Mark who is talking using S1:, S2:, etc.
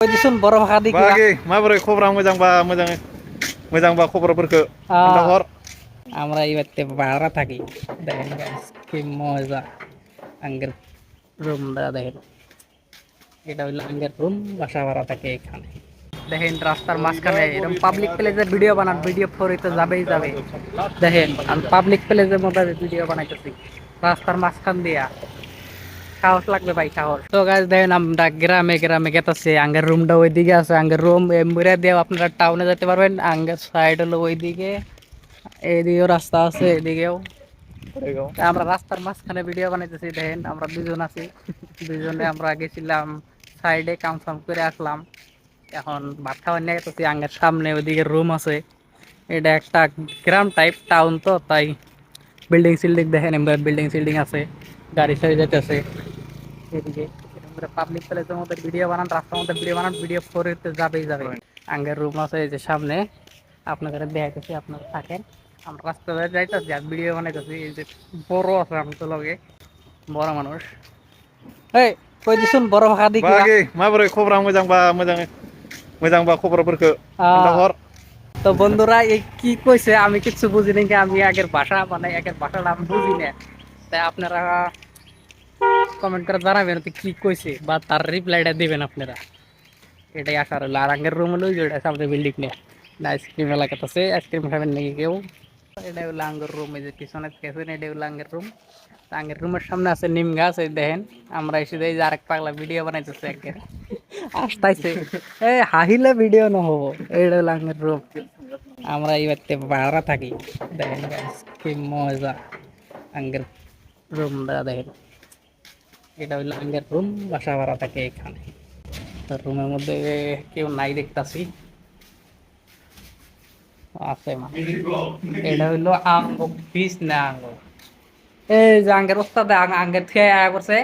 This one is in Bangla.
S1: Disun boro hadi
S2: Bagi, माबोरै खबरा मोजांबा खबरफोरखौ खोन्थाहर।
S1: আমরা এইবারতে ভাড়া থাকি দেখেন guys, কি মজা আঙ্গের রুমটা দেখেন এটা হইলো আঙ্গের রুম বাসা ভাড়া থাকে এখানে দেখেন রাস্তার মাঝখানে এরকম পাবলিক প্লেসে ভিডিও বানান ভিডিও ফোরে তো যাবেই যাবে দেখেন আমি পাবলিক প্লেসের মধ্যে ভিডিও বানাইতেছি রাস্তার মাঝখান দিয়া সাহস লাগবে ভাই সাহস তো গাইস দেখেন আমরা গ্রামে গ্রামে গেতেছি আঙ্গের রুমটা ওইদিকে আছে আঙ্গের রুম এমবুরে দিয়ে আপনারা টাউনে যেতে পারবেন আঙ্গের সাইড হলো ওইদিকে এইদিকেও রাস্তা আছে এদিকেও আমরা রাস্তার মাঝখানে ভিডিও বানাইতেছি দেখেন আমরা দুজন আছি দুজনে আমরা গেছিলাম সাইডে কাম সাম করে আসলাম এখন ভাত খাওয়া নিয়ে গেছি আঙ্গের সামনে ওইদিকে রুম আছে এটা একটা গ্রাম টাইপ টাউন তো তাই বিল্ডিং সিল্ডিং দেখেন বিল্ডিং সিল্ডিং আছে গাড়ি সারি যেতেছে এদিকে পাবলিক প্লেসের মধ্যে ভিডিও বানান রাস্তার মধ্যে ভিডিও বানান ভিডিও করে যাবেই যাবে আঙ্গের রুম আছে এই যে সামনে আপনাদের দেখাইতেছি আপনারা থাকেন আমরা রাস্তায় যাইতেছি আর ভিডিও বানাইতেছি এই যে বড় আছে আমি তো লগে বড় মানুষ এই কই দিছুন বড় ভাষা দি
S2: Bagi, माबोरै खबरा मोजांबा खबरफोरखौ खोन्थाहर।
S1: তো বন্ধুরা এই কি কইছে আমি কিছু বুঝি নাই আমি আগের ভাষা মানে আগের ভাষাটা আমি বুঝি না তাই আপনারা কমেন্ট করে জানাবেন কি কইছে বা তার রিপ্লাইটা দিবেন আপনারা এটাই আশা রইল আর আগের রুম হলো যেটা সামনে বিল্ডিং নিয়ে আইসক্রিম এলাকাতে আছে আইসক্রিম খাবেন নাকি কেউ এটা হলো আঙ্গের রুম এই যে পিছনে দেখেন এটা হলো আঙ্গের রুম আঙ্গের রুমের সামনে আছে নিম গাছ এই দেখেন আমরা এসে যাই যে আরেক পাগলা ভিডিও বানাইতেছে একের আসতেছে এই হাহিলে ভিডিও না হবো এটা হলো আঙ্গের রুম আমরা এইবারতে ভাড়া থাকি দেখেন guys, কি মজা আঙ্গের রুমটা দেখেন এটা হইলো আঙ্গের রুম বাসা ভাড়া থাকে এখানে রুমের মধ্যে কেউ নাই দেখতাছি আছে মানে এটা হইলো আঙ্গ বিষ না আঙ্গ এই যে আঙ্গের ওস্তাদ আঙ্গের থেকে আয়া করছে